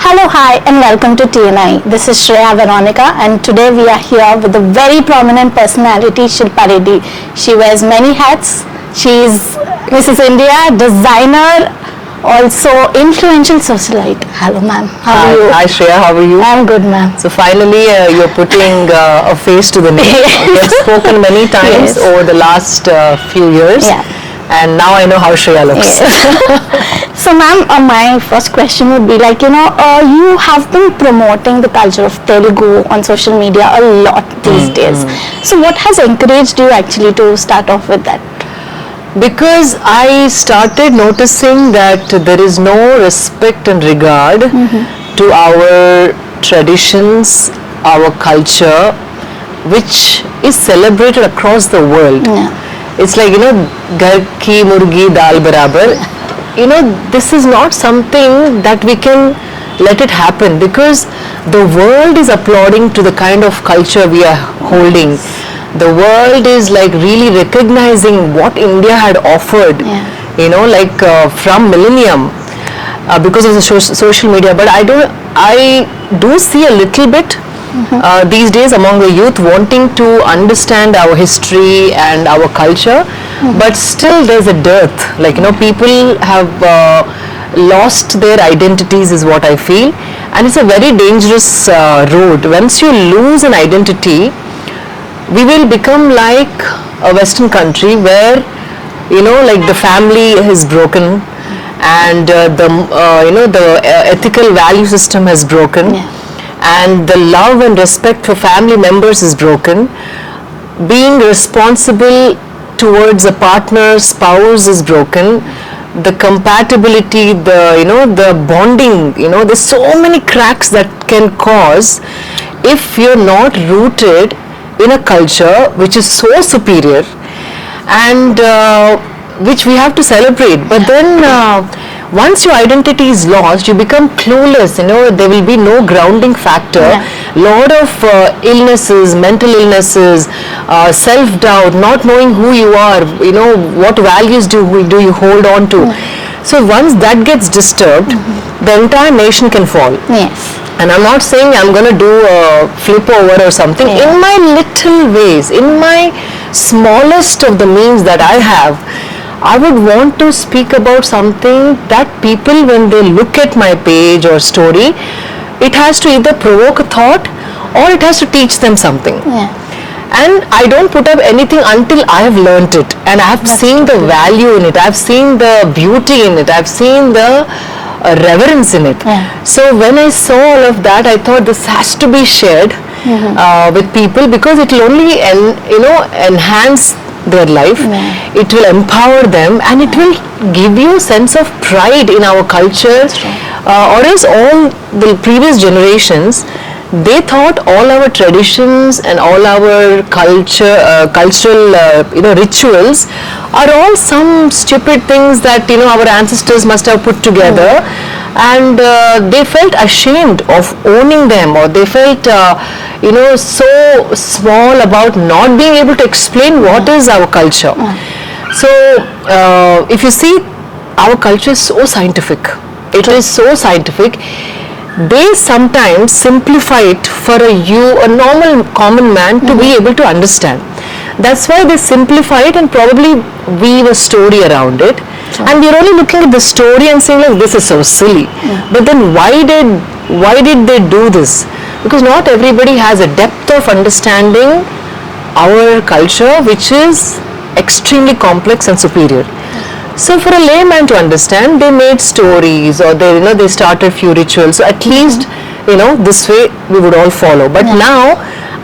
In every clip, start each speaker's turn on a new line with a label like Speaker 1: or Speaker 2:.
Speaker 1: Hello, hi, and welcome to TNIE. This is Shreya, Veronica, and today we are here with a very prominent personality, Shilpa Reddy. She wears many hats. She is Mrs. India, designer, also influential socialite. Hello, ma'am. How are you?
Speaker 2: Hi, Shreya. How are you?
Speaker 1: I'm good, ma'am.
Speaker 2: So finally, you're putting a face to the name. We have spoken many times over the last few years.
Speaker 1: Yeah.
Speaker 2: And now I know how Shreya looks.
Speaker 1: So, ma'am, my first question would be like, you have been promoting the culture of Telugu on social media a lot these days. So, what has encouraged you actually to start off with that?
Speaker 2: Because I started noticing that there is no respect and regard to our traditions, our culture, which is celebrated across the world.
Speaker 1: Yeah.
Speaker 2: It's like, ghar ki murgi dal barabar. This is not something that we can let it happen, because the world is applauding to the kind of culture we are holding. The world is like really recognizing what India had offered, from millennium, because of the social media. But I do see a little bit these days among the youth wanting to understand our history and our culture, but still there's a dearth. People have lost their identities, is what I feel, and it's a very dangerous road. Once you lose an identity, we will become like a Western country where the family is broken, and the ethical value system has broken.
Speaker 1: Yeah.
Speaker 2: And the love and respect for family members is broken. Being responsible towards a partner, spouse is broken. The compatibility, the bonding, there's so many cracks that can cause if you're not rooted in a culture which is so superior and which we have to celebrate. But then once your identity is lost, you become clueless. There will be no grounding factor. Lot of illnesses, mental illnesses, self-doubt, not knowing who you are, what values do you hold on to. So once that gets disturbed, the entire nation can fall.
Speaker 1: Yes.
Speaker 2: And I'm not saying I'm going to do a flip over or something. In my little ways, in my smallest of the means that I have, I would want to speak about something that people, when they look at my page or story, it has to either provoke a thought or it has to teach them something.
Speaker 1: Yeah.
Speaker 2: And I don't put up anything until I have learnt it, and I have seen the value in it, I've seen the beauty in it, I've seen the reverence in it.
Speaker 1: Yeah.
Speaker 2: So when I saw all of that, I thought this has to be shared with people, because it will only enhance their life. It will empower them, and it will give you a sense of pride in our culture. Or else all the previous generations, they thought all our traditions and all our cultural rituals are all some stupid things that our ancestors must have put together, and they felt ashamed of owning them, or they felt so small about not being able to explain what is our culture. So if you see, our culture is so scientific. It is so scientific. They sometimes simplify it for a normal common man to be able to understand. That's why they simplify it and probably weave a story around it. And we're only looking at the story and saying, like, this is so silly. But then why did they do this? Because not everybody has a depth of understanding our culture, which is extremely complex and superior. So for a layman to understand, they made stories, or they started few rituals. So at least this way we would all follow. But now,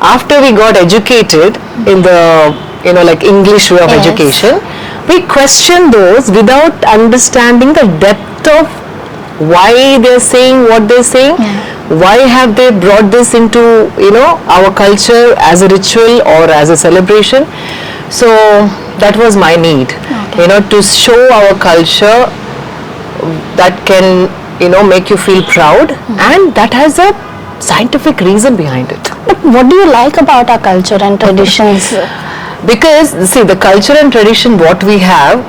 Speaker 2: after we got educated in the like English way of education, we question those without understanding the depth of why they're saying what they're saying. Why have they brought this into our culture as a ritual or as a celebration? So that was my need, to show our culture that can make you feel proud, and that has a scientific reason behind it.
Speaker 1: But what do you like about our culture and traditions?
Speaker 2: Because see, the culture and tradition what we have,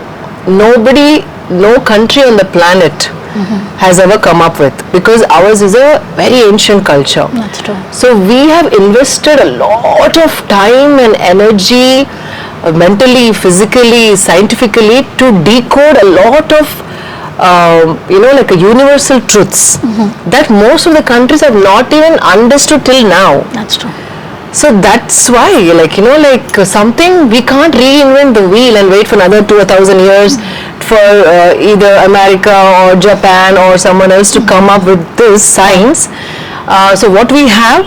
Speaker 2: no country on the planet has ever come up with, because ours is a very ancient culture.
Speaker 1: That's true.
Speaker 2: So we have invested a lot of time and energy, mentally, physically, scientifically, to decode a lot of like a universal truths that most of the countries have not even understood till now.
Speaker 1: That's true.
Speaker 2: So that's why, something, we can't reinvent the wheel and wait for another 2,000 years for either America or Japan or someone else to come up with this science. So what we have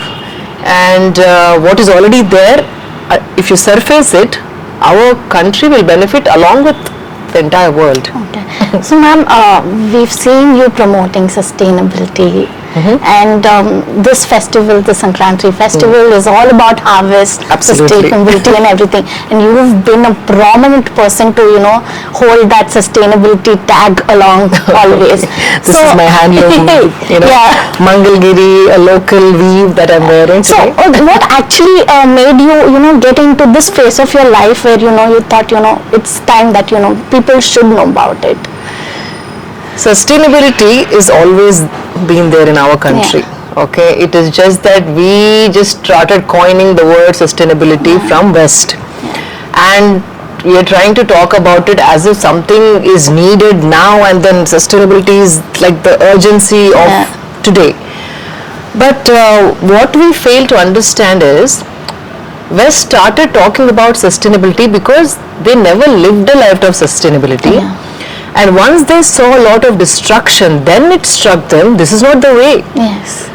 Speaker 2: and what is already there, if you surface it, our country will benefit along with the entire world.
Speaker 1: Okay. So ma'am, we've seen you promoting sustainability, and this festival, the Sankranti festival, is all about harvest,
Speaker 2: Absolutely.
Speaker 1: sustainability and everything, and you've been a prominent person to hold that sustainability tag along always.
Speaker 2: This is my handloom,
Speaker 1: Yeah.
Speaker 2: Mangalgiri, a local weave that I'm wearing
Speaker 1: So
Speaker 2: today.
Speaker 1: what actually made you get into this phase of your life where you thought it's time that people should know about it?
Speaker 2: Sustainability is always been there in our country. Okay, it is just that we just started coining the word sustainability from West, and we are trying to talk about it as if something is needed now, and then sustainability is like the urgency of today. But what we fail to understand is, West started talking about sustainability because they never lived a life of sustainability. And once they saw a lot of destruction, then it struck them, this is not the way.
Speaker 1: Yes.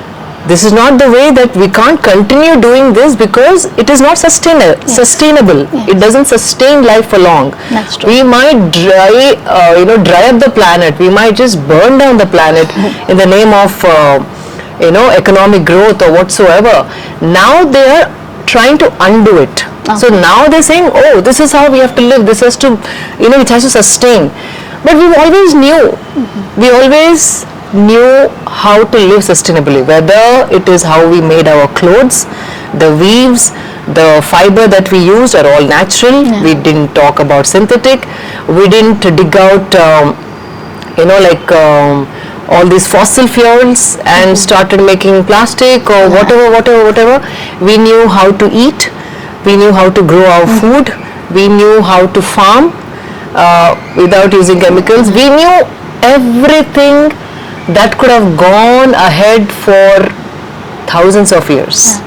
Speaker 2: This is not the way, that we can't continue doing this because it is not sustainable. It doesn't sustain life for long.
Speaker 1: That's true.
Speaker 2: We might dry up the planet. We might just burn down the planet in the name of, economic growth or whatsoever. Now they are trying to undo it. So now they're saying, oh, this is how we have to live. This has to, it has to sustain. But we always knew. We always knew how to live sustainably, whether it is how we made our clothes, the weaves, the fiber that we used are all natural. We didn't talk about synthetic. We didn't dig out, all these fossil fuels and started making plastic or whatever. We knew how to eat. We knew how to grow our food. We knew how to farm without using chemicals. We knew everything that could have gone ahead for thousands of years.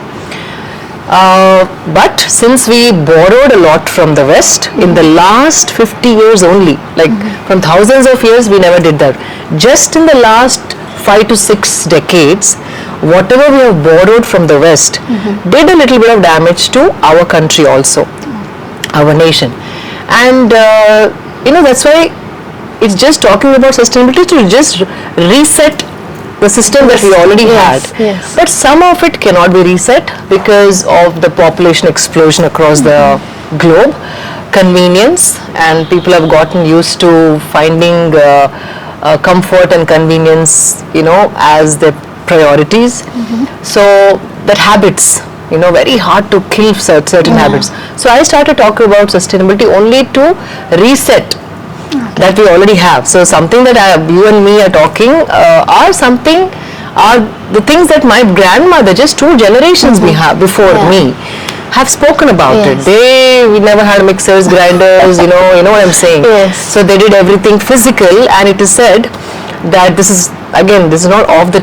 Speaker 2: But since we borrowed a lot from the West in the last 50 years only, from thousands of years, we never did that. Just in the last 5 to 6 decades, whatever we have borrowed from the West did a little bit of damage to our country also, our nation. And that's why it's just talking about sustainability to just reset the system that we already had. But some of it cannot be reset because of the population explosion across the globe, convenience, and people have gotten used to finding comfort and convenience, as their priorities. So that habits, very hard to kill certain habits. So I started talking about sustainability only to reset that we already have. So something that you and me are talking are the things that my grandmother, just 2 generations before me, have spoken about it. We never had mixers, grinders, you know what I'm saying. So they did everything physical, and it is said that this is not off the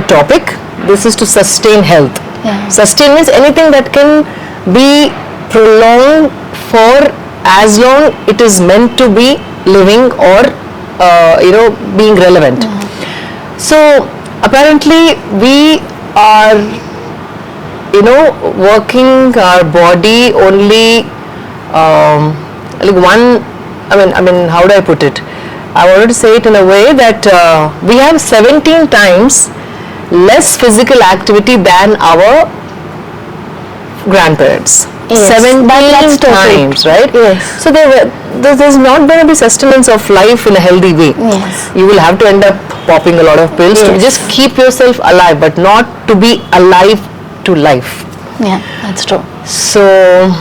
Speaker 2: topic. This is to sustain health. Sustain means anything that can be prolonged for as long it is meant to be living or being relevant. So apparently we are working our body only how do I put it? I wanted to say it in a way that we have 17 times less physical activity than our grandparents. 17 times, right? So there's not going to be sustenance of life in a healthy way. You will have to end up popping a lot of pills to just keep yourself alive, but not to be alive to life.
Speaker 1: That's true.
Speaker 2: So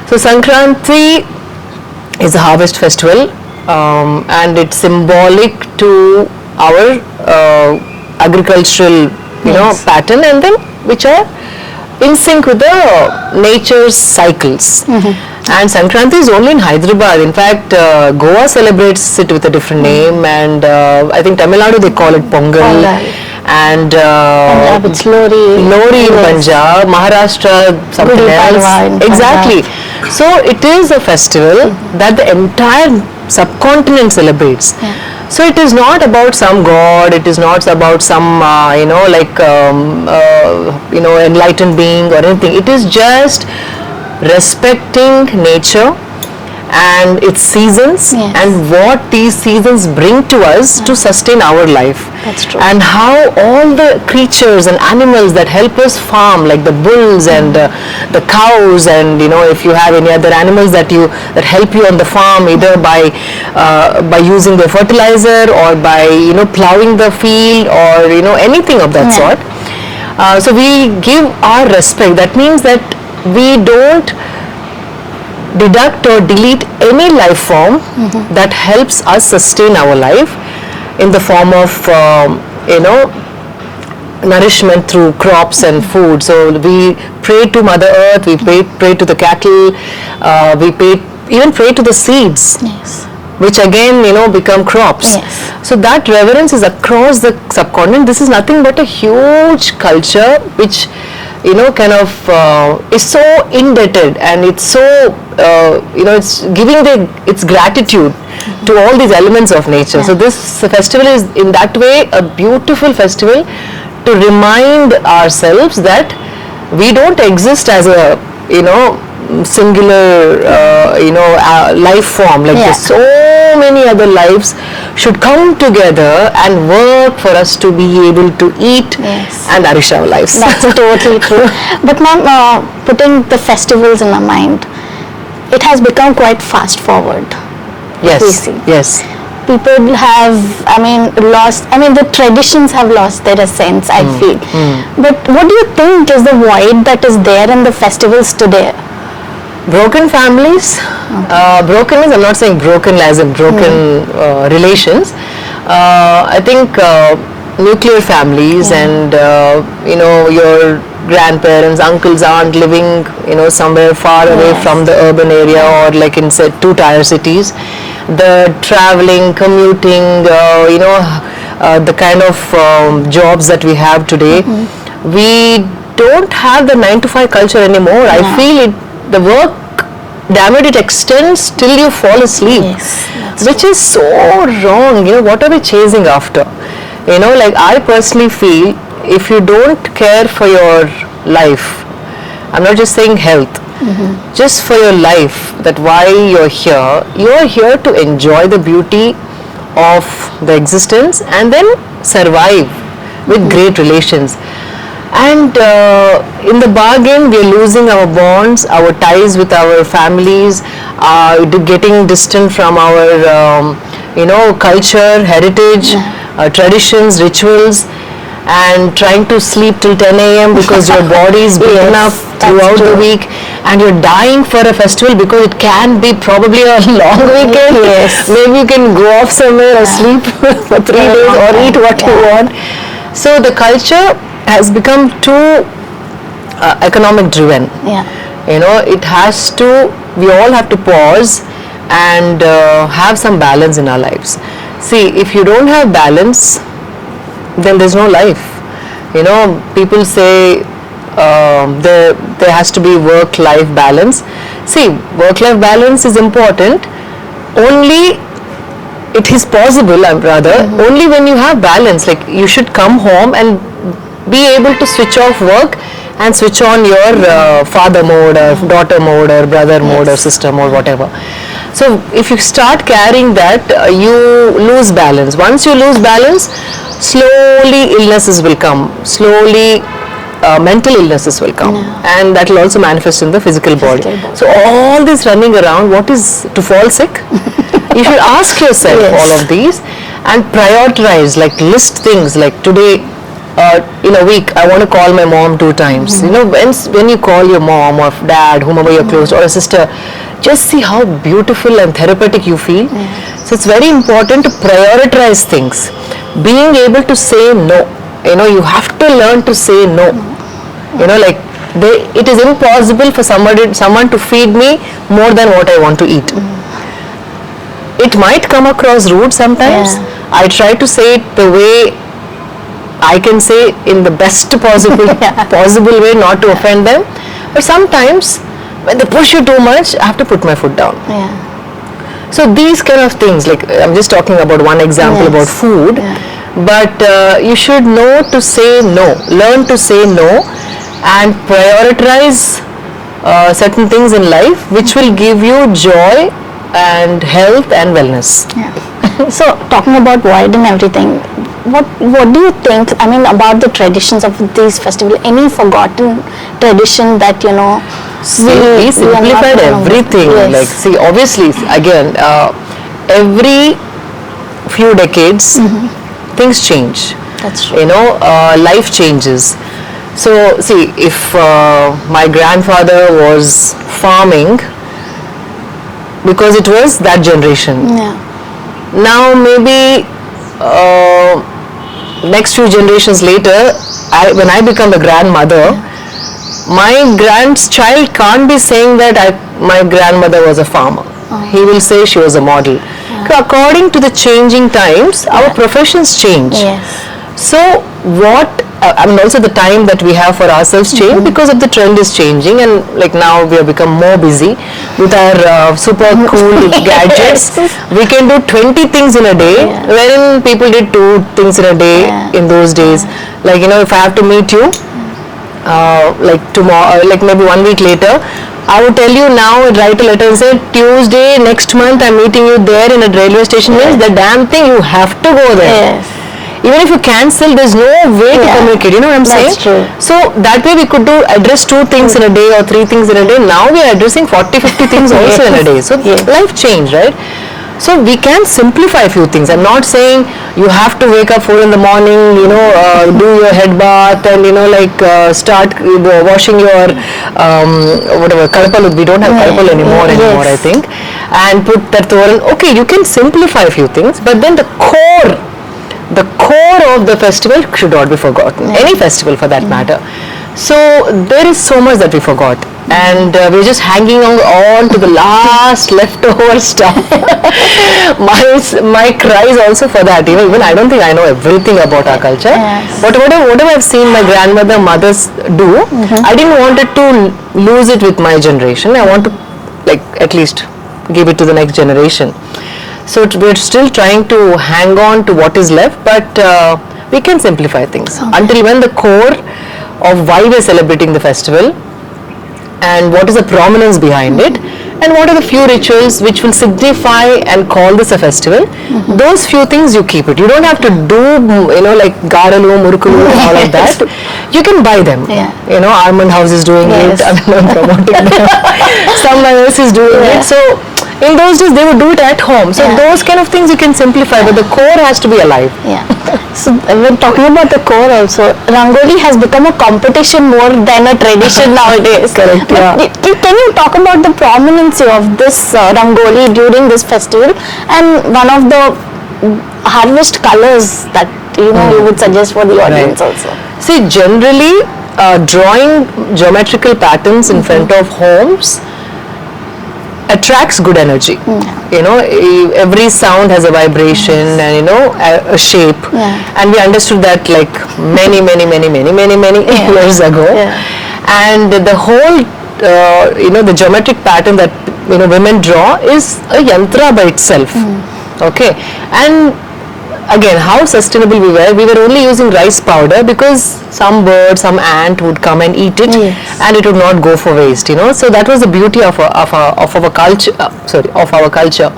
Speaker 2: Sankranti is a harvest festival. and it's symbolic to our agricultural, pattern, and then which are in sync with the nature's cycles. And Sankranti is only in Hyderabad. In fact, Goa celebrates it with a different name, and I think Tamil Nadu they call it Pongal. And
Speaker 1: Punjab it's
Speaker 2: Lori in Punjab, Maharashtra something else. Exactly. So it is a festival that the entire subcontinent celebrates. So it is not about some god, it is not about some enlightened being or anything. It is just respecting nature and its seasons and what these seasons bring to us to sustain our life.
Speaker 1: That's true.
Speaker 2: And how all the creatures and animals that help us farm, like the bulls and the cows, and if you have any other animals that help you on the farm, either by using the fertilizer or by plowing the field or anything of that sort. So we give our respect. That means that we don't deduct or delete any life form that helps us sustain our life in the form of nourishment through crops and food. So we pray to Mother Earth, we pray to the cattle, we even pray to the seeds, which again become crops. So that reverence is across the subcontinent. This is nothing but a huge culture which is so indebted, and it's so it's giving its gratitude to all these elements of nature. So this festival is in that way a beautiful festival to remind ourselves that we don't exist as a singular life form. Like there's so many other lives should come together and work for us to be able to eat and nourish our lives.
Speaker 1: That's totally true. But ma'am, putting the festivals in our mind, it has become quite fast forward.
Speaker 2: Yes.
Speaker 1: We see.
Speaker 2: Yes.
Speaker 1: People have, the traditions have lost their essence, I feel. But what do you think is the void that is there in the festivals today?
Speaker 2: Broken families. Broken means, I'm not saying broken as in broken relations. I think nuclear families and your grandparents, uncles, aren't living somewhere far away from the urban area, or like in say 2-tier cities. The traveling, commuting, the kind of jobs that we have today, we don't have the 9-to-5 culture anymore. I feel the work, damn it extends till you fall asleep, which is so wrong. What are we chasing after? Like I personally feel, if you don't care for your life, I'm not just saying health, just for your life, that why you're here to enjoy the beauty of the existence and then survive with great relations. And in the bargain, we are losing our bonds, our ties with our families, getting distant from our culture, heritage, traditions, rituals, and trying to sleep till 10 a.m. because your body is beaten up throughout the week, and you're dying for a festival because it can be probably a long weekend. Maybe you can go off somewhere or sleep for 3 days or eat what you want. So the culture has become too economic driven. It has to, we all have to pause and have some balance in our lives. See, if you don't have balance, then there's no life. People say there has to be work-life balance. See, work-life balance is important. Only it is possible, only when you have balance. Like you should come home and be able to switch off work and switch on your father mode or daughter mode or brother mode or sister mode, whatever. So if you start carrying that, you lose balance. Once you lose balance, slowly illnesses will come. Slowly mental illnesses will come, and that will also manifest in the physical body. So all this running around, what is to fall sick? You should ask yourself all of these and prioritize, like list things like today. In a week, I want to call my mom 2 times. When you call your mom or dad, whomever you're close to, or a sister, just see how beautiful and therapeutic you feel. So it's very important to prioritize things. Being able to say no, you have to learn to say no. Like it is impossible for someone to feed me more than what I want to eat. It might come across rude sometimes. I try to say it the way I can say, in the best possible way, not to offend them. But sometimes when they push you too much, I have to put my foot down. So these kind of things, like I'm just talking about one example about food, but you should know to say no, learn to say no, and prioritize certain things in life which will give you joy and health and wellness.
Speaker 1: So talking about void and everything, what do you think, I mean, about the traditions of these festivals? Any forgotten tradition that
Speaker 2: we simplified everything. Like, see, obviously, again, every few decades things change.
Speaker 1: That's true.
Speaker 2: Life changes. So see, if my grandfather was farming, because it was that generation. Now maybe next few generations later, when I become a grandmother, my grandchild can't be saying that my grandmother was a farmer. He will say she was a model. So according to the changing times, our professions change. So also the time that we have for ourselves change because of the trend is changing, and like now we have become more busy with our super cool gadgets. We can do 20 things in a day, wherein people did 2 things in a day in those days. Like, if I have to meet you like tomorrow, like maybe 1 week later, I would tell you now, write a letter and say, Tuesday next month I'm meeting you there in a railway station. Means the damn thing, you have to go there. Even if you cancel, there's no way to communicate. You know what I'm saying?
Speaker 1: True.
Speaker 2: So that way we could address 2 things in a day or 3 things in a day. Now we are addressing 40, 50 things also in a day. So life changed, right? So we can simplify a few things. I'm not saying you have to wake up 4 in the morning, do your head bath and, start washing your, whatever, karpal. We don't have karpal anymore, I think. And put that thoran. Okay, you can simplify a few things, but then the core of the festival should not be forgotten. Any festival for that matter. So there is so much that we forgot, and we're just hanging on to the last leftover stuff. My cry is also for that. Even I don't think I know everything about our culture. But whatever I've seen my mothers do, I didn't want it to lose it with my generation. I want to at least give it to the next generation. So we're still trying to hang on to what is left, but we can simplify things until when the core of why we're celebrating the festival and what is the prominence behind it and what are the few rituals which will signify and call this a festival. Those few things you keep it. You don't have to do like Garalu, Murukulu and all of that. You can buy them. Almond House is doing it. I'm promoting them. Someone else is doing it. So in those days they would do it at home. So those kind of things you can simplify, but the core has to be alive.
Speaker 1: So when talking about the core also, Rangoli has become a competition more than a tradition nowadays.
Speaker 2: Correct.
Speaker 1: Can you talk about the prominence of this Rangoli during this festival and one of the harvest colors that you would suggest for the audience also?
Speaker 2: See, generally drawing geometrical patterns in front of homes attracts good energy. Every sound has a vibration and a shape, and we understood that like many years ago. And the whole the geometric pattern that women draw is a yantra by itself. Okay, and again, how sustainable we were only using rice powder because some bird, some ant would come and eat it, and it would not go for waste. So that was the beauty of our culture. Of our culture.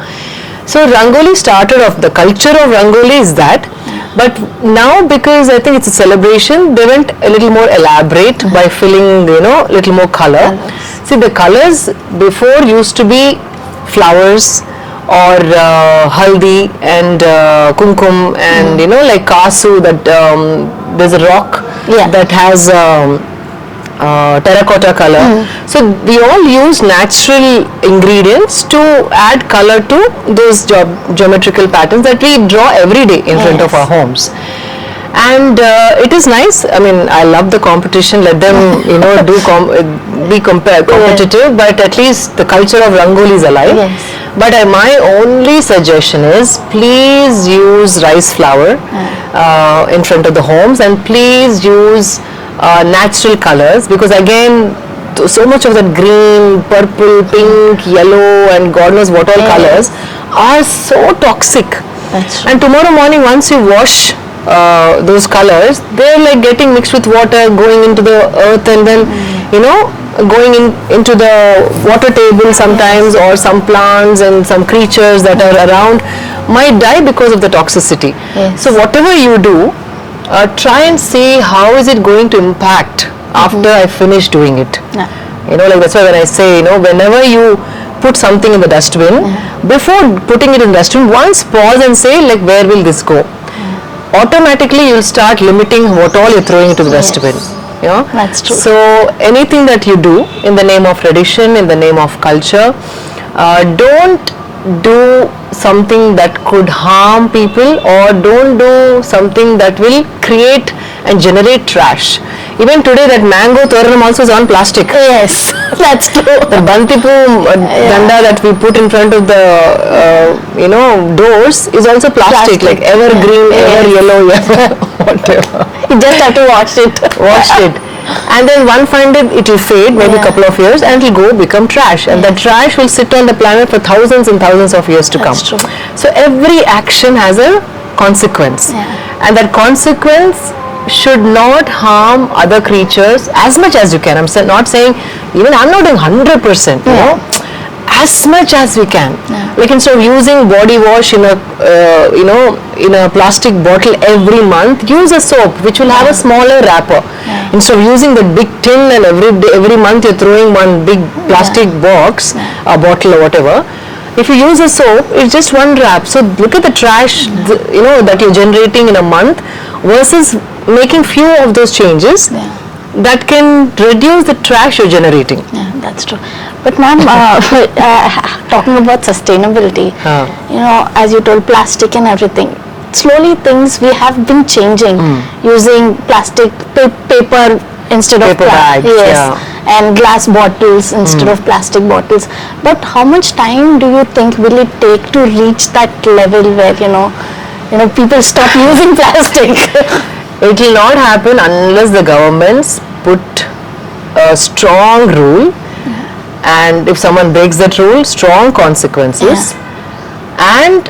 Speaker 2: So Rangoli started off. The culture of Rangoli is that, but now because I think it's a celebration, they went a little more elaborate by filling little more color. See, the colors before used to be flowers or haldi and kumkum and like kasu, that there's a rock that has terracotta color. So we all use natural ingredients to add color to those geometrical patterns that we draw every day in front of our homes. And it is nice. I mean, I love the competition. Let them, be competitive. But at least the culture of Rangoli is alive.
Speaker 1: Yes.
Speaker 2: But my only suggestion is, please use rice flour in front of the homes, and please use natural colors, because again, so much of that green, purple, pink, yellow, and God knows what all colors are so toxic.
Speaker 1: That's true.
Speaker 2: And tomorrow morning, once you wash those colors, they're like getting mixed with water, going into the earth, and then going into the water table sometimes, or some plants and some creatures that are around might die because of the toxicity.
Speaker 1: Yes.
Speaker 2: So whatever you do, try and see how is it going to impact after I finish doing it. Like that's why when I say, whenever you put something in the dustbin, before putting it in the dustbin, once pause and say, like, where will this go? Automatically you'll start limiting what all you're throwing into the dustbin.
Speaker 1: That's true.
Speaker 2: So anything that you do in the name of tradition, in the name of culture, don't do something that could harm people, or don't do something that will create and generate trash. Even today, that mango toranam also is on plastic.
Speaker 1: Yes, that's true.
Speaker 2: The bantipu danda that we put in front of the doors is also plastic. Like evergreen, ever yellow, whatever.
Speaker 1: You just have to wash it.
Speaker 2: And then one fine day it will fade, maybe a couple of years, and it will become trash, and the trash will sit on the planet for thousands and thousands of years to come.
Speaker 1: True.
Speaker 2: So every action has a consequence, and that consequence should not harm other creatures as much as you can. I'm not saying, even I'm not doing 100%, as much as we can. Like, instead of using body wash in a in a plastic bottle every month, use a soap which will have a smaller wrapper. Instead of using the big tin and every month you're throwing one big plastic box, a bottle or whatever. If you use a soap, it's just one wrap. So look at the trash that you're generating in a month, versus making few of those changes that can reduce the trash you're generating.
Speaker 1: That's true. But ma'am, talking about sustainability, as you told, plastic and everything, slowly things we have been changing, using plastic paper instead of
Speaker 2: bags,
Speaker 1: and glass bottles instead of plastic bottles. But how much time do you think will it take to reach that level where people stop using plastic?
Speaker 2: It will not happen unless the governments put a strong rule, and if someone breaks that rule, strong consequences, and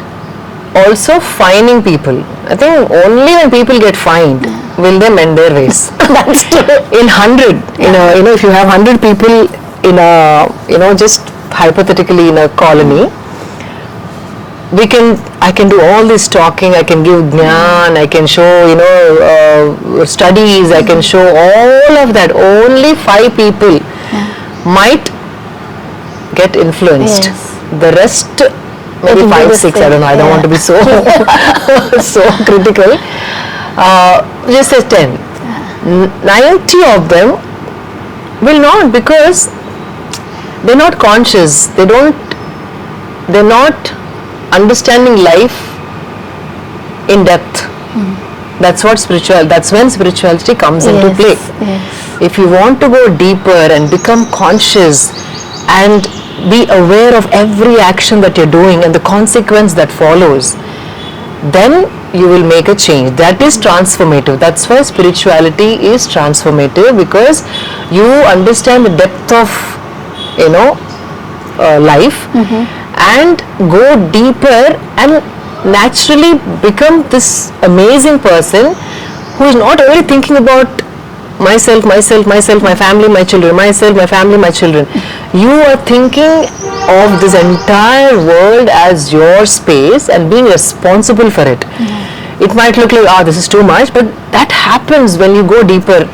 Speaker 2: also fining people. I think only when people get fined will they mend their ways.
Speaker 1: That's true.
Speaker 2: In 100, if you have 100 people in a, just hypothetically in a colony, I can do all this talking, I can give jnaan, I can show, studies, I can show all of that. Only 5 people might get influenced. The rest, maybe 5, 6, I don't know, I don't want to be so so critical. Just say 10. 90 of them will not, because they're not conscious. They're not understanding life in depth. That's when spirituality comes into play. If you want to go deeper and become conscious and be aware of every action that you're doing and the consequence that follows, then you will make a change. That is transformative. That's why spirituality is transformative, because you understand the depth of life, and go deeper and naturally become this amazing person who is not only thinking about myself, my family, my children, myself, my family, my children. You are thinking of this entire world as your space and being responsible for it. It might look like, this is too much, but that happens when you go deeper.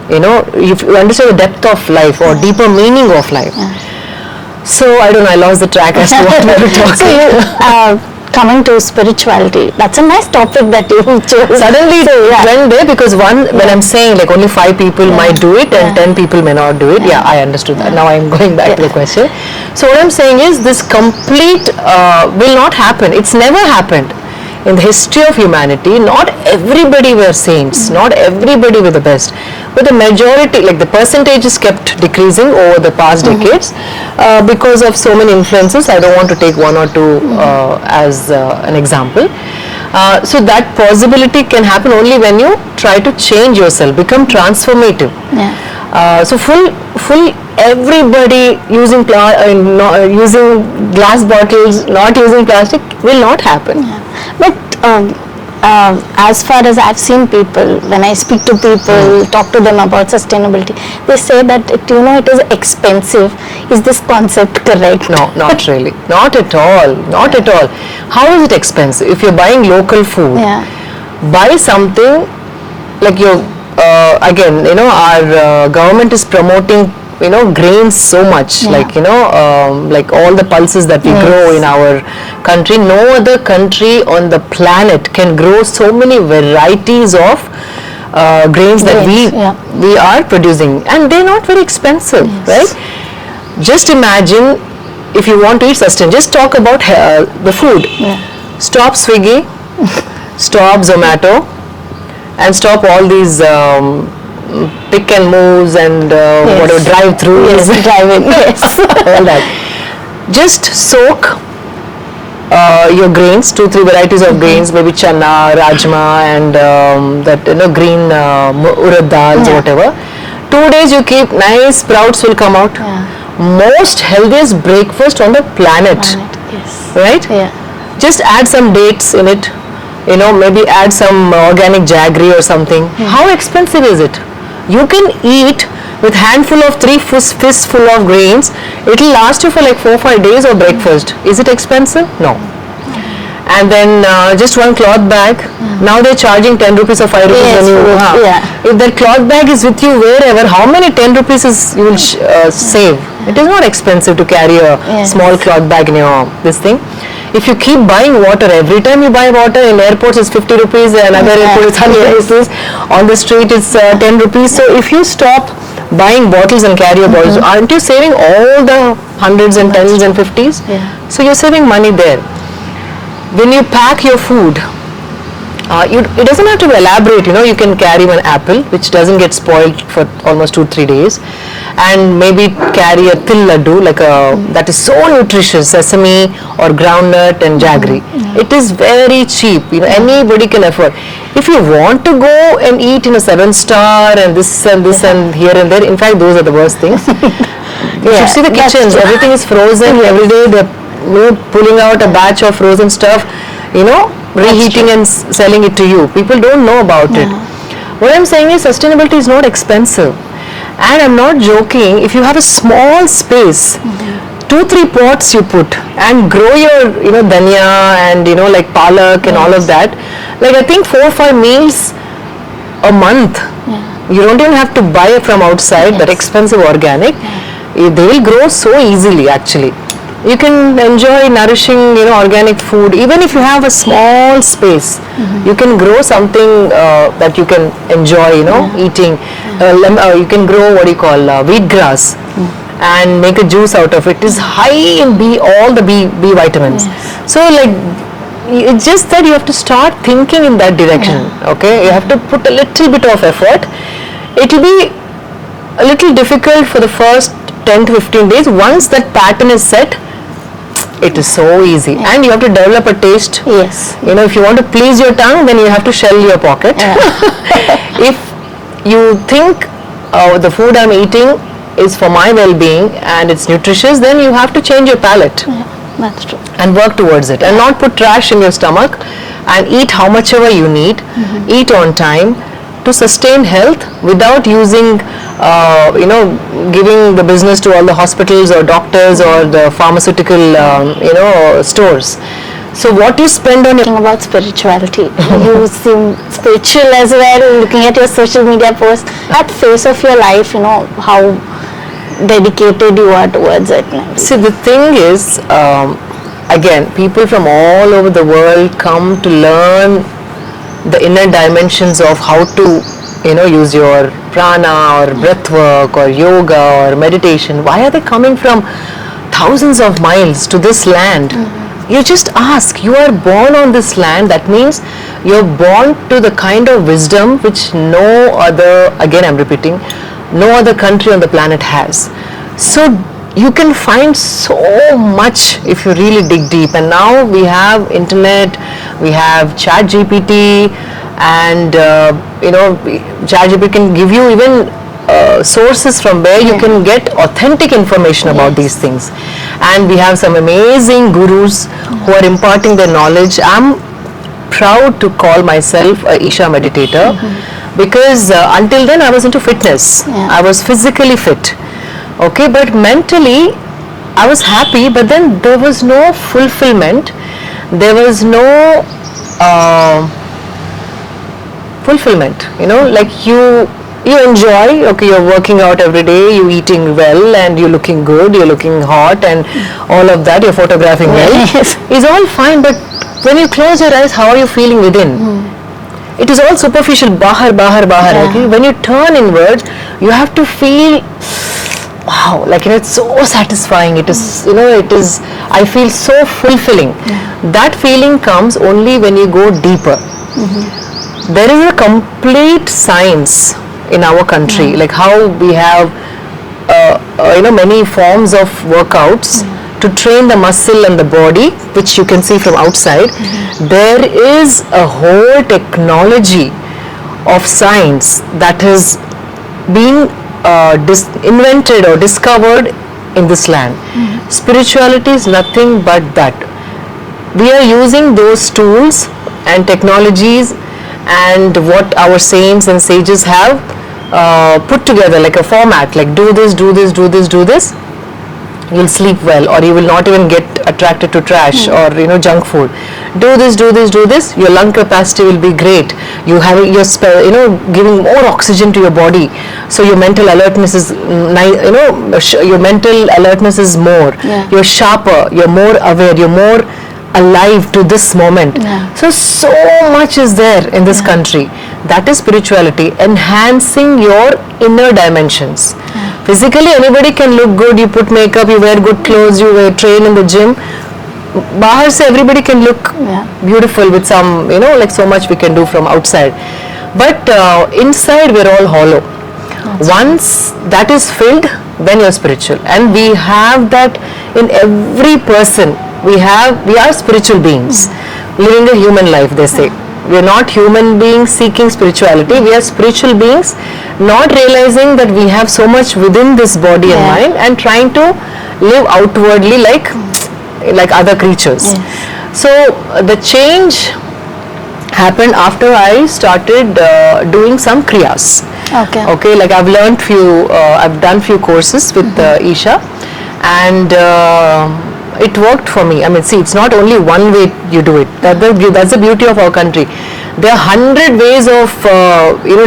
Speaker 2: If you understand the depth of life or deeper meaning of life. So I don't know, I lost the track as to what we were talking.
Speaker 1: So coming to spirituality, that's a nice topic that you chose.
Speaker 2: Suddenly
Speaker 1: So,
Speaker 2: it went there because when I'm saying like only 5 people might do it and 10 people may not do it. Yeah, I understood that. Now I'm going back to the question. So what I'm saying is this complete will not happen. It's never happened. In the history of humanity, not everybody were saints, not everybody were the best, but the majority, like the percentages kept decreasing over the past decades because of so many influences. I don't want to take one or two as an example. So that possibility can happen only when you try to change yourself, become transformative. So full everybody using using glass bottles, not using plastic will not happen.
Speaker 1: But as far as I've seen people, when I speak to people, talk to them about sustainability, they say that it is expensive. Is this concept correct?
Speaker 2: No, not really. Not at all. Not at all. How is it expensive? If you're buying local food, buy something like again, our government is promoting grains so much, like like all the pulses that we grow in our country. No other country on the planet can grow so many varieties of grains that we are producing, and they're not very expensive, right? Just imagine if you want to eat sustainable, just talk about the food. Stop Swiggy, stop Zomato, and stop all these pick and moves and whatever drive-throughs.
Speaker 1: Driving.
Speaker 2: All that. Just soak your grains, 2-3 varieties of grains, maybe chana, rajma, and that green urad dals, whatever. 2 days you keep, nice sprouts will come out. Most healthiest breakfast on the planet. Right? Just add some dates in it. Maybe add some organic jaggery or something. How expensive is it? You can eat with handful of 3 fists full of grains. It will last you for like 4-5 days of breakfast. Is it expensive? No. And then just one cloth bag. Now they're charging 10 rupees or 5 rupees when you if that cloth bag is with you wherever, how many 10 rupees you will save? It is not expensive to carry a small cloth bag in your this thing. If you keep buying water, every time you buy water, in airports it's 50 rupees, another airport is 100 rupees, on the street it's 10 rupees. So if you stop buying bottles and carry your bottles, aren't you saving all the hundreds and tens and 50s? So you're saving money there. When you pack your food, it doesn't have to be elaborate, you can carry one apple which doesn't get spoiled for almost 2-3 days, and maybe carry a til laddu that is so nutritious, sesame or groundnut and jaggery. It is very cheap, anybody can afford. If you want to go and eat in a 7-star and this and here and there, in fact those are the worst things. You should see the kitchens, everything is frozen. Every day they're pulling out a batch of frozen stuff, reheating and selling it to you. People don't know about it. What I'm saying is sustainability is not expensive, and I'm not joking. If you have a small space, 2-3 pots you put and grow your dhania and like palak and all of that, like I think 4-5 meals a month. You don't even have to buy it from outside, that expensive organic. They will grow so easily actually. You can enjoy nourishing organic food even if you have a small space. You can grow something that you can enjoy eating. You can grow what you call wheatgrass and make a juice out of it. It is high in all the B vitamins. So like it's just that you have to start thinking in that direction. Okay, you have to put a little bit of effort. It will be a little difficult for the first 10 to 15 days. Once that pattern is set, it is so easy, and you have to develop a taste. If you want to please your tongue, then you have to shell your pocket. If you think the food I'm eating is for my well-being and it's nutritious, then you have to change your palate.
Speaker 1: That's true.
Speaker 2: And work towards it, and not put trash in your stomach, and eat how much ever you need. Eat on time to sustain health without using giving the business to all the hospitals or doctors or the pharmaceutical stores. So what you spend on
Speaker 1: Talking about spirituality, you seem spiritual as well, looking at your social media posts. At phase of your life, how dedicated you are towards it.
Speaker 2: See, the thing is, again, people from all over the world come to learn the inner dimensions of how to, use your prana or breath work or yoga or meditation. Why are they coming from thousands of miles to this land? You just ask. You are born on this land. That means you're born to the kind of wisdom which no other, again I'm repeating, no other country on the planet has. So you can find so much if you really dig deep. And now we have internet, we have chat GPT, and chat GPT can give you even sources from where you can get authentic information about these things. And we have some amazing gurus who are imparting their knowledge. I'm proud to call myself a Isha meditator because until then I was into fitness. I was physically fit. Okay, but mentally I was happy, but then there was no fulfillment. There was no fulfillment, like you enjoy, okay, you're working out every day, you're eating well, and you're looking good, you're looking hot, and all of that, you're photographing well. It's all fine, but when you close your eyes, how are you feeling within? It is all superficial, bahar. Okay? When you turn inwards, you have to feel, wow, like it's so satisfying. It is, I feel so fulfilling. That feeling comes only when you go deeper. There is a complete science in our country, like how we have, many forms of workouts to train the muscle and the body, which you can see from outside. There is a whole technology of science that has been invented or discovered in this land. Spirituality is nothing but that. We are using those tools and technologies and what our saints and sages have put together like a format, like do this, you'll sleep well, or you will not even get attracted to trash or junk food. Do this, your lung capacity will be great. You have giving more oxygen to your body, so your mental alertness is your mental alertness is more. You're sharper, you're more aware, you're more alive to this moment. So much is there in this country. That is spirituality, enhancing your inner dimensions. Physically, anybody can look good. You put makeup, you wear good clothes, you train in the gym. Bahar se everybody can look beautiful with some, like so much we can do from outside. But inside we're all hollow. Once that is filled, then you're spiritual. And we have that in every person. We are spiritual beings living a human life, they say. We are not human beings seeking spirituality. We are spiritual beings not realizing that we have so much within this body and mind, and trying to live outwardly like other creatures. So the change happened after I started doing some kriyas. Okay, like I've learned I've done few courses with Isha, and it worked for me. I mean, see, it's not only one way you do it. That's the beauty of our country. There are 100 ways of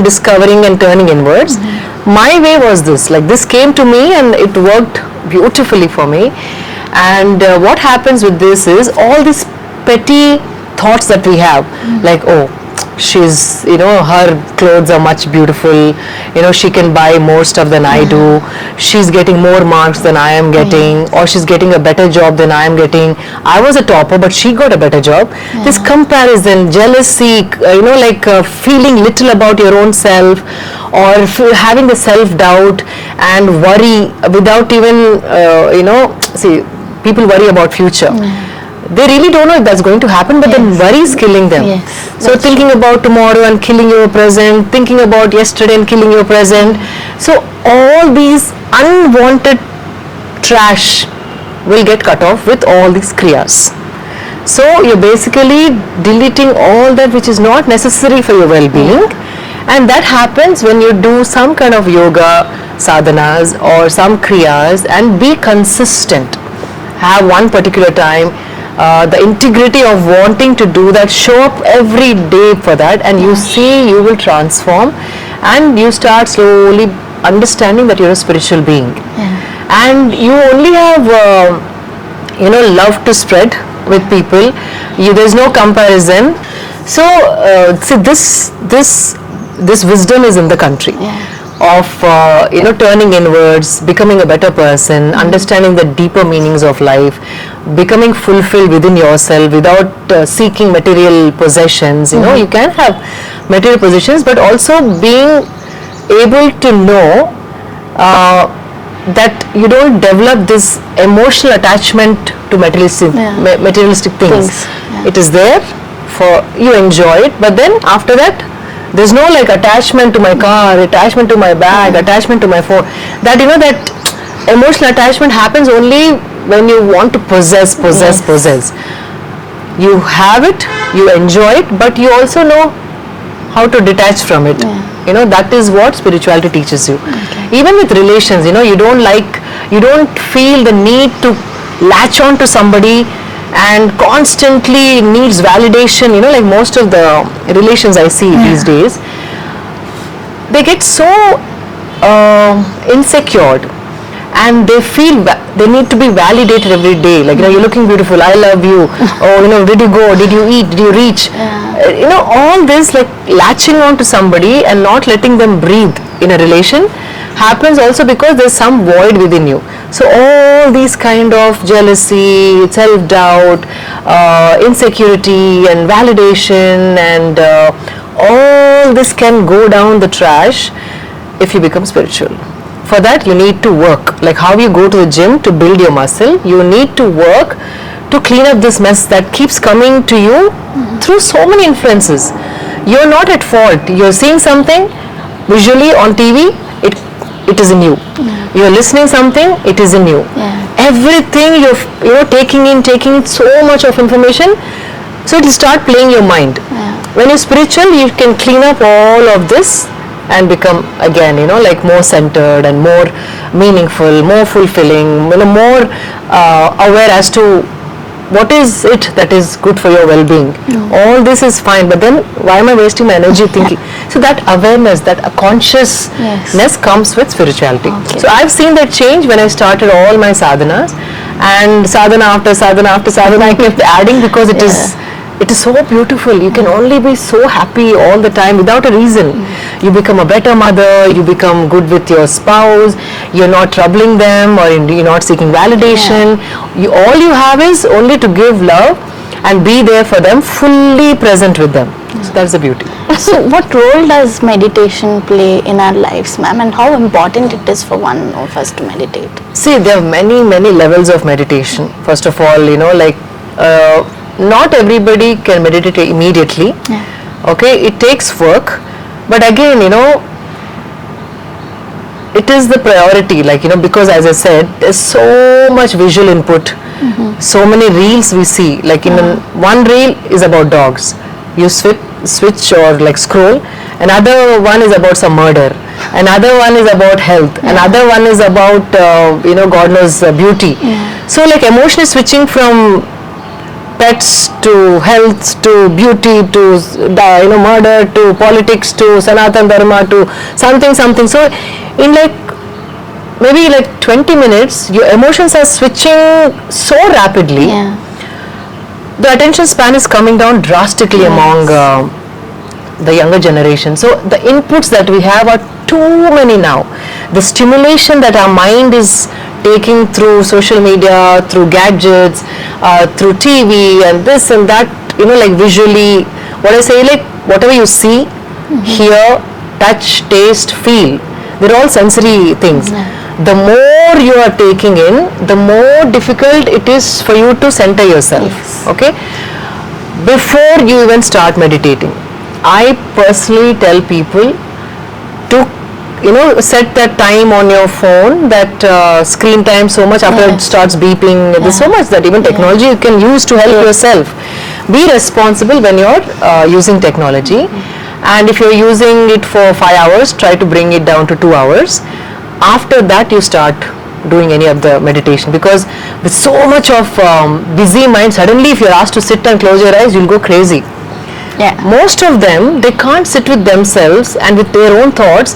Speaker 2: discovering and turning inwards. My way was this. Like this came to me and it worked beautifully for me. And what happens with this is all these petty thoughts that we have, like, oh, she's, her clothes are much beautiful, she can buy more stuff than I do, she's getting more marks than I am getting, or she's getting a better job than I am getting. I was a topper, but she got a better job. This comparison, jealousy, feeling little about your own self, or having the self-doubt and worry without even, see, people worry about future. They really don't know if that's going to happen, but then worry is killing them. So thinking about tomorrow and killing your present, thinking about yesterday and killing your present. So all these unwanted trash will get cut off with all these kriyas. So you're basically deleting all that which is not necessary for your well-being, and that happens when you do some kind of yoga sadhanas or some kriyas and be consistent. Have one particular time. The integrity of wanting to do that, show up every day for that, and you see you will transform, and you start slowly understanding that you're a spiritual being, and you only have love to spread with people. There's no comparison. So see, this wisdom is in the country. Of turning inwards, becoming a better person, understanding the deeper meanings of life, becoming fulfilled within yourself without seeking material possessions. You can have material possessions, but also being able to know that you don't develop this emotional attachment to materialistic things. It is there for you, enjoy it, but then after that there's no like attachment to my car, attachment to my bag, attachment to my phone. That that emotional attachment happens only when you want to possess. You have it, you enjoy it, but you also know how to detach from it. That is what spirituality teaches you. Even with relations, you don't feel the need to latch on to somebody and constantly needs validation. Like most of the relations I see these days, they get so insecure, and they feel they need to be validated every day. Like you're looking beautiful, I love you. Did you go, did you eat, did you reach? All this like latching on to somebody and not letting them breathe in a relation happens also because there's some void within you. So all these kind of jealousy, self-doubt, insecurity and validation and all this can go down the trash if you become spiritual. For that you need to work. Like how you go to the gym to build your muscle, you need to work to clean up this mess that keeps coming to you through so many influences. You're not at fault. You're seeing something visually on TV, it is in you. You're listening something, it is in you. Everything you're taking in so much of information, so it will start playing your mind. When you're spiritual, you can clean up all of this and become again like more centered and more meaningful, more fulfilling, more aware as to what is it that is good for your well-being. All this is fine, but then why am I wasting my energy thinking? So that awareness, that consciousness comes with spirituality. So I've seen that change when I started all my sadhanas, and sadhana after sadhana after sadhana I kept adding because it is so beautiful. You can only be so happy all the time without a reason. You become a better mother, you become good with your spouse, you're not troubling them or you're not seeking validation. All you have is only to give love and be there for them, fully present with them. So that's the beauty.
Speaker 1: So what role does meditation play in our lives, ma'am, and how important it is for one of us to meditate?
Speaker 2: See, there are many levels of meditation. First of all, not everybody can meditate immediately. Okay, it takes work, but again it is the priority, because as I said, there's so much visual input, so many reels we see. Like one reel is about dogs, you switch or like scroll. Another one is about some murder, another one is about health, another one is about God knows beauty. So like emotion is switching from pets to health to beauty to murder to politics to Sanatan Dharma to something. So in maybe 20 minutes your emotions are switching so rapidly. The attention span is coming down drastically among the younger generation. So the inputs that we have are too many now. The stimulation that our mind is taking through social media, through gadgets, through TV and this and that, like visually, what I say, like whatever you see, hear, touch, taste, feel, they're all sensory things. The more you are taking in, the more difficult it is for you to center yourself. Okay? Before you even start meditating, I personally tell people to set that time on your phone, that screen time so much, after it starts beeping, there's so much that even technology you can use to help yourself. Be responsible when you're using technology, and if you're using it for 5 hours, try to bring it down to 2 hours. After that you start doing any of the meditation, because with so much of busy mind, suddenly if you're asked to sit and close your eyes, you'll go crazy. Most of them, they can't sit with themselves and with their own thoughts,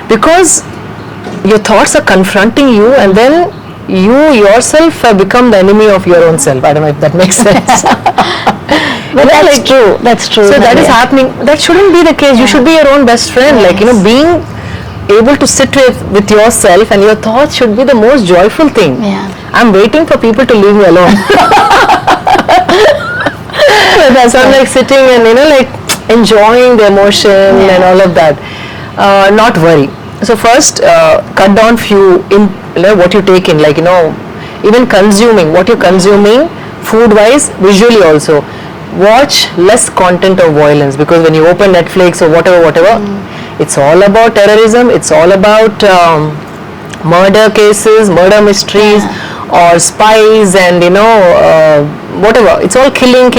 Speaker 2: because your thoughts are confronting you, and then you yourself have become the enemy of your own self. I don't know if that makes sense.
Speaker 1: But that's true. That's true.
Speaker 2: So that is happening. That shouldn't be the case. You should be your own best friend.
Speaker 1: Yes.
Speaker 2: Like, being able to sit with yourself and your thoughts should be the most joyful thing.
Speaker 1: Yeah.
Speaker 2: I'm waiting for people to leave me alone. So I'm like sitting and like enjoying the emotion and all of that. Not worry. So first, cut down few in what you take in, like even consuming what you're consuming, food wise, visually also. Watch less content of violence, because when you open Netflix or whatever, it's all about terrorism. It's all about murder cases, murder mysteries, or spies, and whatever. It's all killing.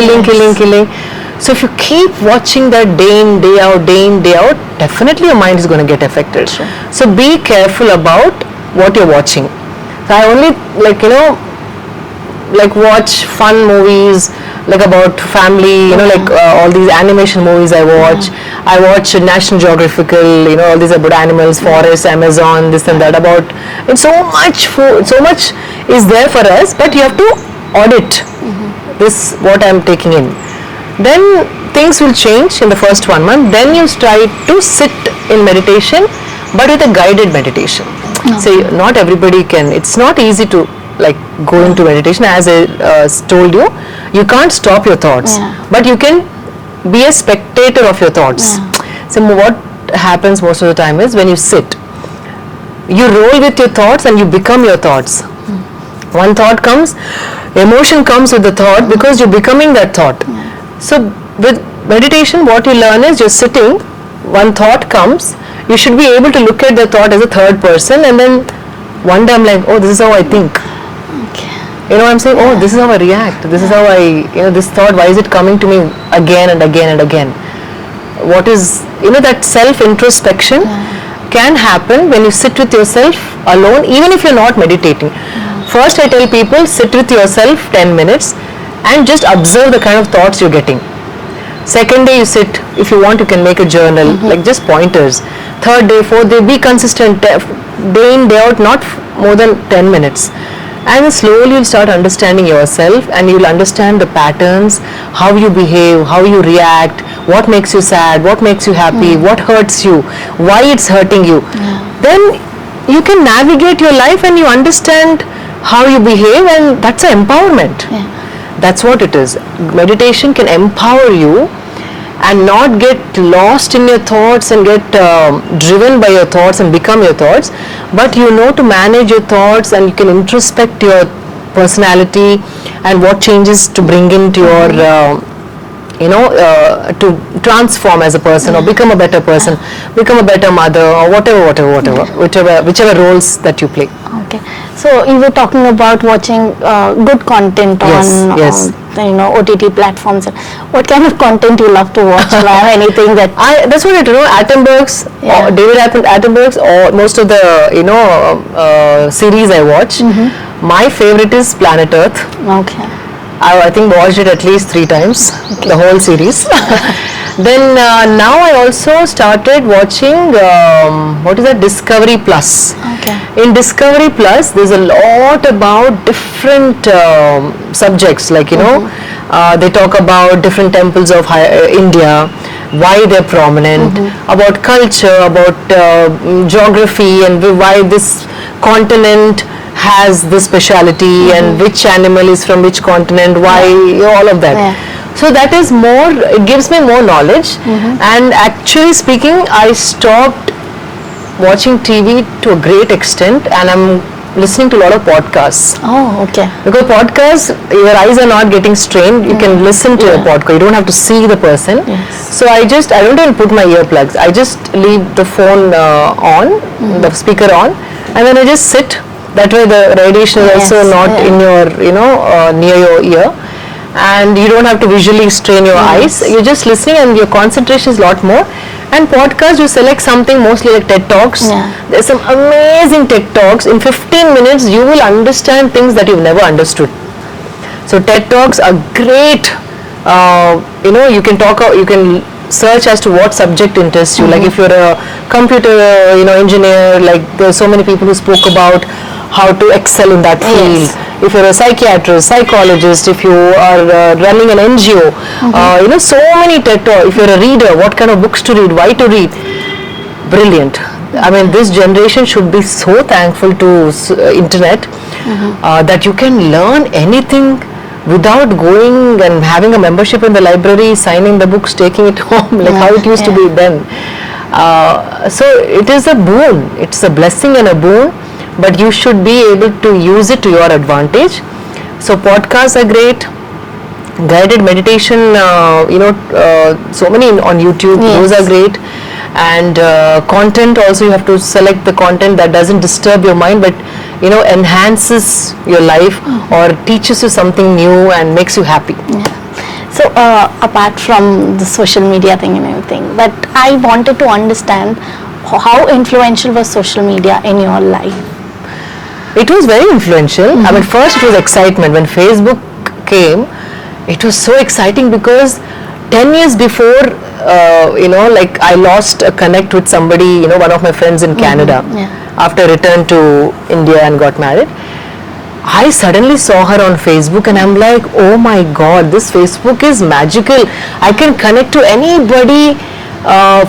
Speaker 2: So if you keep watching that day in, day out, definitely your mind is going to get affected.
Speaker 1: Sure.
Speaker 2: So be careful about what you're watching. So I only like watch fun movies, like about family, like all these animation movies I watch. I watch National Geographical, all these about animals, forests, Amazon, this and that, about, and so much food, so much is there for us, but you have to audit this, what I'm taking in. Then things will change in the first 1 month. Then you try to sit in meditation, but with a guided meditation. So not everybody can, it's not easy to like go into meditation. As I told you, you can't stop your thoughts, but you can be a spectator of your thoughts. So what happens most of the time is, when you sit, you roll with your thoughts and you become your thoughts. One thought comes, emotion comes with the thought, because you're becoming that thought. So with meditation, what you learn is, you're sitting, one thought comes, you should be able to look at the thought as a third person, and then one day I'm like, oh, this is how I think. I'm saying, oh, this is how I react. This is how I, this thought, why is it coming to me again and again and again? What is, that self-introspection can happen when you sit with yourself alone, even if you're not meditating. First, I tell people, sit with yourself 10 minutes and just observe the kind of thoughts you're getting. Second day, you sit. If you want, you can make a journal, like just pointers. Third day, fourth day, be consistent, day in, day out, not more than 10 minutes. And slowly you'll start understanding yourself, and you'll understand the patterns, how you behave, how you react, what makes you sad, what makes you happy, what hurts you, why it's hurting you. Then you can navigate your life and you understand how you behave, and that's an empowerment. That's what it is. Meditation can empower you and not get lost in your thoughts and get driven by your thoughts and become your thoughts, but to manage your thoughts, and you can introspect your personality and what changes to bring into your to transform as a person, or become a better person, become a better mother, or whichever roles that you play.
Speaker 1: Okay. So you were talking about watching good content on OTT platforms. What kind of content you love to watch? Anything that
Speaker 2: that's what I do. Attenberg's, or David Attenberg's, or most of the series I watch. My favorite is Planet Earth.
Speaker 1: Okay.
Speaker 2: I think watched it at least 3 times, the whole series. Then now I also started watching Discovery Plus.
Speaker 1: Okay.
Speaker 2: In Discovery Plus, there's a lot about different subjects, like they talk about different temples of India, why they're prominent, about culture, about geography, and why this continent has this speciality, and which animal is from which continent, why, all of that. So that is more, it gives me more knowledge. And actually speaking, I stopped watching TV to a great extent, and I'm listening to a lot of podcasts.
Speaker 1: Oh, okay.
Speaker 2: Because podcasts, your eyes are not getting strained. You can listen to a podcast. You don't have to see the person. So I don't even put my earplugs. I just leave the phone on, the speaker on, and then I just sit. That way the radiation is also not in your, near your ear, and you don't have to visually strain your eyes. You're just listening, and your concentration is a lot more. And podcast, you select something mostly like TED Talks. There's some amazing TED Talks. In 15 minutes, you will understand things that you've never understood. So TED Talks are great. You can talk, you can search as to what subject interests you. Like if you're a computer, engineer, like there's so many people who spoke about how to excel in that field.
Speaker 1: Yes.
Speaker 2: If you're a psychiatrist, psychologist, if you are running an NGO, so many TED Talks. If you're a reader, what kind of books to read, why to read. Brilliant. I mean, this generation should be so thankful to internet that you can learn anything without going and having a membership in the library, signing the books, taking it home, like how it used to be then. So it is a boon. It's a blessing and a boon, but you should be able to use it to your advantage. So podcasts are great. Guided meditation, so many on YouTube, those are great. And content also, you have to select the content that doesn't disturb your mind, but enhances your life or teaches you something new and makes you happy.
Speaker 1: So apart from the social media thing and everything, but I wanted to understand how influential was social media in your life?
Speaker 2: It was very influential. I mean, first it was excitement. When Facebook came, it was so exciting because 10 years before, like I lost a connect with somebody, one of my friends in Canada, after I returned to India and got married. I suddenly saw her on Facebook and I'm like, oh my God, this Facebook is magical. I can connect to anybody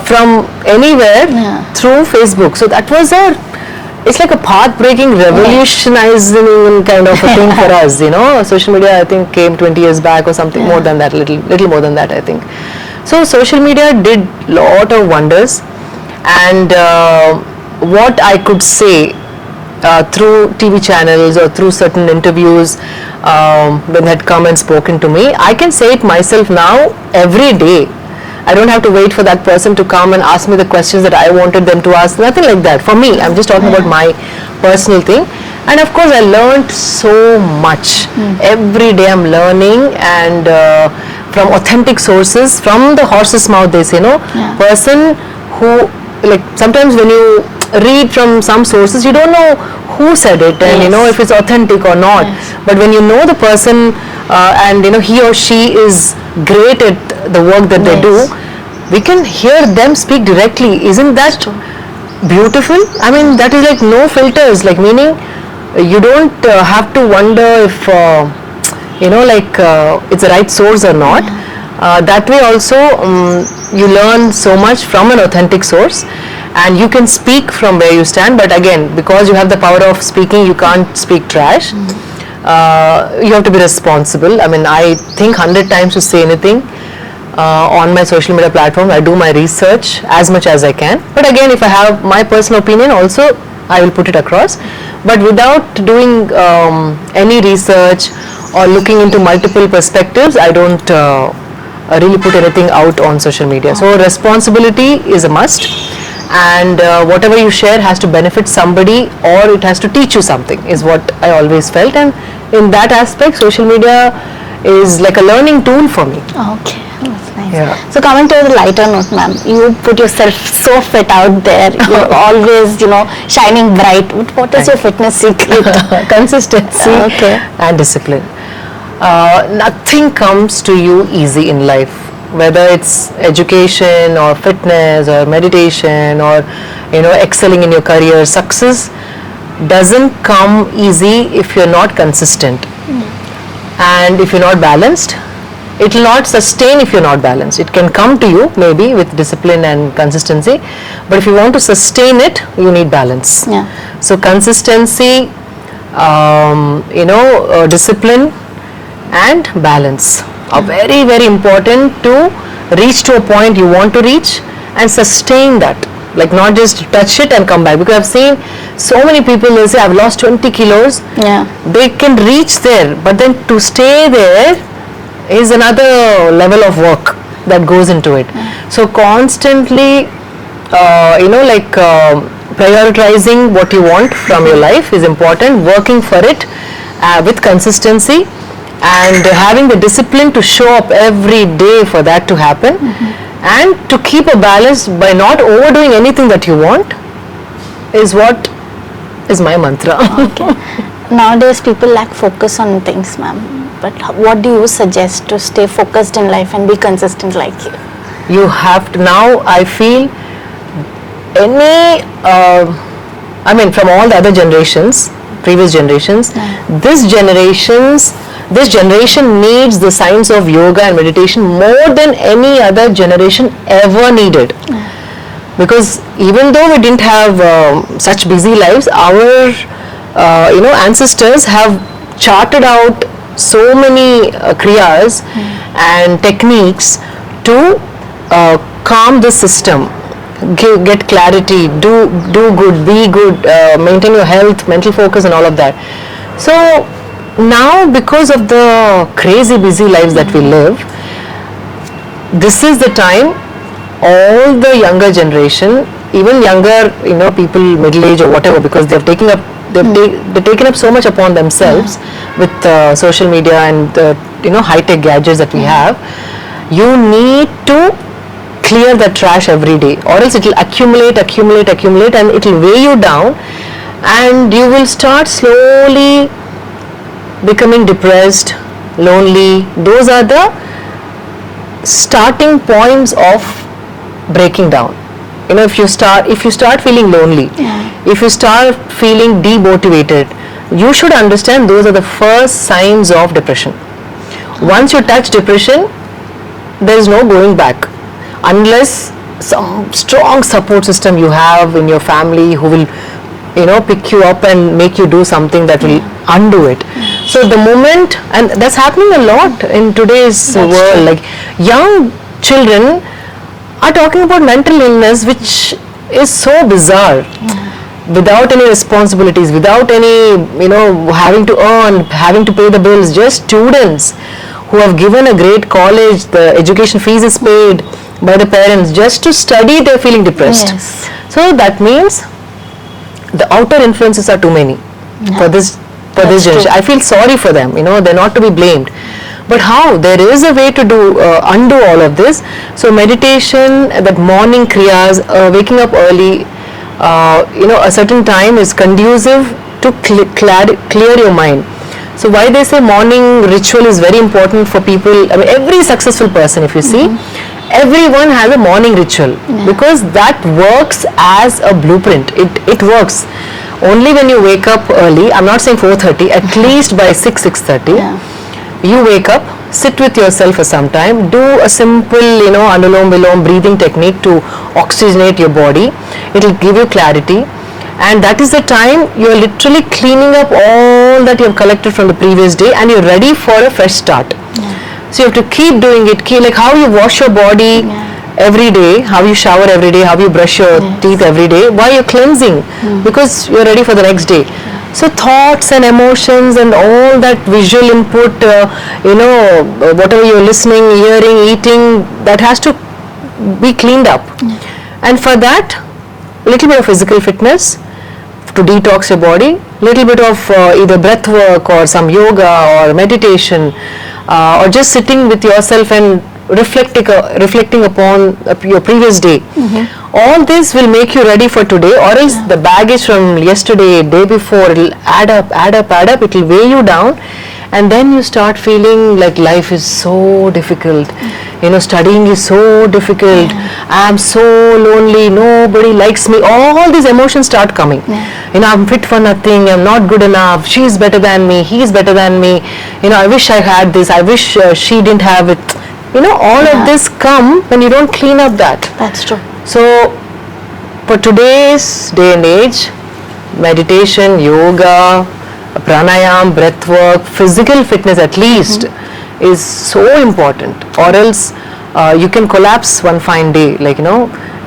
Speaker 2: from anywhere through Facebook. So that was it's like a path-breaking, revolutionizing kind of a thing for us, Social media, I think, came 20 years back or something, more than that, little more than that, I think. So social media did lot of wonders, and what I could say through TV channels or through certain interviews when they had come and spoken to me, I can say it myself now every day. I don't have to wait for that person to come and ask me the questions that I wanted them to ask. Nothing like that. For me, I'm just talking about my personal thing. And of course, I learned so much. Every day I'm learning, and from authentic sources, from the horse's mouth, they say, person who, like, sometimes when you read from some sources, you don't know who said it and if it's authentic or not. But when you know the person and he or she is great at the work that they do, we can hear them speak directly. Isn't that beautiful? I mean, that is like no filters, like meaning you don't have to wonder if it's the right source or not. That way also you learn so much from an authentic source, and you can speak from where you stand. But again, because you have the power of speaking, you can't speak trash. You have to be responsible. I mean, I think 100 times to say anything on my social media platform. I do my research as much as I can. But again, if I have my personal opinion also, I will put it across. But without doing any research or looking into multiple perspectives, I don't really put anything out on social media. So responsibility is a must. And whatever you share has to benefit somebody, or it has to teach you something, is what I always felt. And in that aspect, social media is like a learning tool for me.
Speaker 1: Okay, that's nice.
Speaker 2: Yeah.
Speaker 1: So coming to the lighter note, ma'am, you put yourself so fit out there. You're always, shining bright. What is your fitness secret?
Speaker 2: Consistency and discipline. Nothing comes to you easy in life, whether it's education or fitness or meditation or excelling in your career. Success doesn't come easy if you're not consistent, and if you're not balanced. It will not sustain if you're not balanced. It can come to you maybe with discipline and consistency, but if you want to sustain it, you need balance. So consistency, discipline and balance are very, very important to reach to a point you want to reach and sustain that. Like, not just touch it and come back. Because I've seen so many people, they say, I've lost 20 kilos. They can reach there, but then to stay there is another level of work that goes into it. So constantly, prioritizing what you want from your life is important. Working for it with consistency, and having the discipline to show up every day for that to happen, and to keep a balance by not overdoing anything that you want is what is my mantra.
Speaker 1: Nowadays people lack focus on things, ma'am, but what do you suggest to stay focused in life and be consistent like you?
Speaker 2: You have to, now I feel from all the other generations, previous generations. This generation needs the science of yoga and meditation more than any other generation ever needed. Because even though we didn't have such busy lives, our ancestors have charted out so many kriyas and techniques to calm the system, get clarity, do good, be good, maintain your health, mental focus and all of that. So now, because of the crazy busy lives that we live, this is the time all the younger generation, even younger people, middle age or whatever, because they've taken up so much upon themselves with social media and high-tech gadgets that we have. You need to clear the trash every day, or else it will accumulate and it will weigh you down, and you will start slowly becoming depressed, lonely. Those are the starting points of breaking down. If you start feeling lonely, if you start feeling demotivated, you should understand those are the first signs of depression. Once you touch depression, there is no going back, unless some strong support system you have in your family who will pick you up and make you do something that will undo it. So the moment, and that's happening a lot in today's world, like young children are talking about mental illness, which is so bizarre. Without any responsibilities, without any having to earn, having to pay the bills, just students who have given a great college, the education fees is paid by the parents, just to study they're feeling depressed. So that means the outer influences are too many for this generation. I feel sorry for them, they're not to be blamed. But how? There is a way to undo all of this. So meditation, that morning kriyas, waking up early, a certain time is conducive to clear your mind. So why they say morning ritual is very important for people. I mean, every successful person, if you see, everyone has a morning ritual, because that works as a blueprint. It works. Only when you wake up early, I'm not saying 4:30, at least by 6:30, you wake up, sit with yourself for some time, do a simple, anulom vilom breathing technique to oxygenate your body. It will give you clarity, and that is the time you're literally cleaning up all that you have collected from the previous day, and you're ready for a fresh start. So you have to keep doing it, like how you wash your body every day, how you shower every day, how you brush your teeth every day, why you're cleansing, because you're ready for the next day. So thoughts and emotions and all that visual input, whatever you're listening, hearing, eating, that has to be cleaned up. And for that, a little bit of physical fitness to detox your body, little bit of either breath work or some yoga or meditation, or just sitting with yourself and reflecting upon your previous day. All this will make you ready for today, or else the baggage from yesterday, day before, it will add up, it will weigh you down, and then you start feeling like life is so difficult, studying is so difficult, I'm so lonely, nobody likes me, all these emotions start coming. I'm fit for nothing, I'm not good enough, she's better than me, he's better than me, I wish I had this, I wish she didn't have it. All of this come when you don't clean up that.
Speaker 1: That's true.
Speaker 2: So for today's day and age, meditation, yoga, pranayam, breath work, physical fitness at least is so important, or else you can collapse one fine day,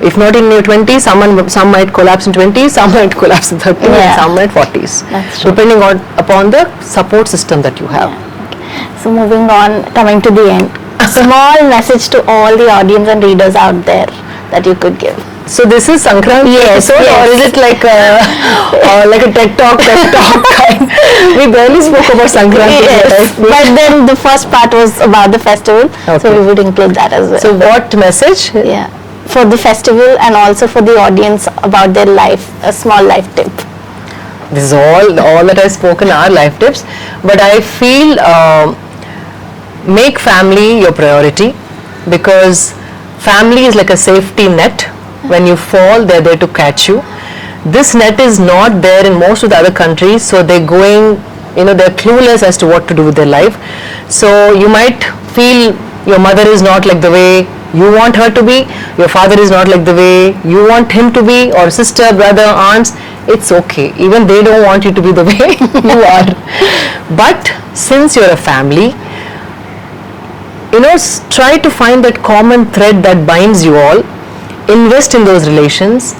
Speaker 2: if not in your 20s, some might collapse in 20s, some might collapse in 30s, and some might 40s.
Speaker 1: That's true.
Speaker 2: Depending upon the support system that you have.
Speaker 1: So moving on, coming to the end, a small message to all the audience and readers out there that you could give.
Speaker 2: So this is Sankranti episode, or is it like a TED Talk kind? We barely spoke about Sankranti.
Speaker 1: But then the first part was about the festival, so we would include that as well.
Speaker 2: So what message?
Speaker 1: For the festival and also for the audience about their life, a small life tip.
Speaker 2: This is all that I've spoken are life tips, but I feel make family your priority, because family is like a safety net. When you fall, they're there to catch you. This net is not there in most of the other countries, so they're going, they're clueless as to what to do with their life. So you might feel your mother is not like the way you want her to be, your father is not like the way you want him to be, or sister, brother, aunts. It's okay. Even they don't want you to be the way you are. But since you're a family, try to find that common thread that binds you all. Invest in those relations.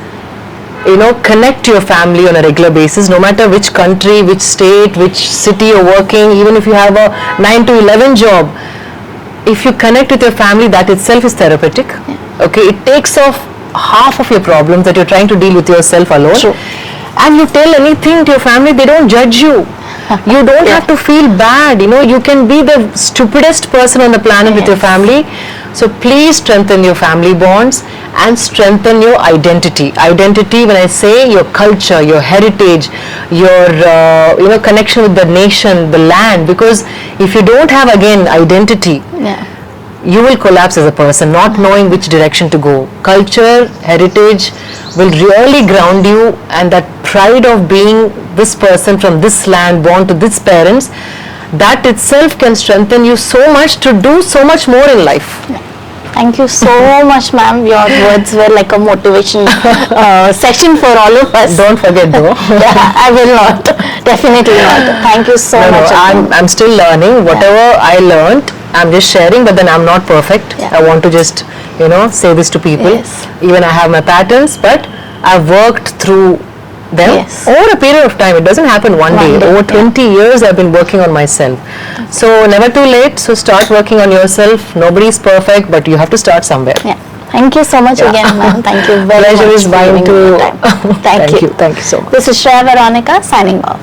Speaker 2: Connect to your family on a regular basis, no matter which country, which state, which city you're working, even if you have a 9 to 11 job. If you connect with your family, that itself is therapeutic. Okay, it takes off half of your problems that you're trying to deal with yourself alone.
Speaker 1: True.
Speaker 2: And you tell anything to your family, they don't judge you. You don't have to feel bad. You can be the stupidest person on the planet with your family. So please strengthen your family bonds and strengthen your identity. Identity, when I say your culture, your heritage, your connection with the nation, the land. Because if you don't have, again, identity, you will collapse as a person, not knowing which direction to go. Culture, heritage will really ground you, and that pride of being this person from this land, born to this parents, that itself can strengthen you so much to do so much more in life.
Speaker 1: Thank you so much, ma'am. Your words were like a motivation session for all of us.
Speaker 2: Don't forget though.
Speaker 1: I will not. Definitely not. Thank you so much.
Speaker 2: I'm still learning. Whatever I learned, I'm just sharing, but then I'm not perfect. I want to just, say this to people. Even I have my patterns, but I've worked through them over a period of time. It doesn't happen one day. Over 20 years I've been working on myself. So never too late. So start working on yourself. Nobody is perfect, but you have to start somewhere.
Speaker 1: Thank you so much again, ma'am. Thank you very much.
Speaker 2: Pleasure is mine to.
Speaker 1: Thank you.
Speaker 2: Thank you so much.
Speaker 1: This is Shreya Veronica signing off.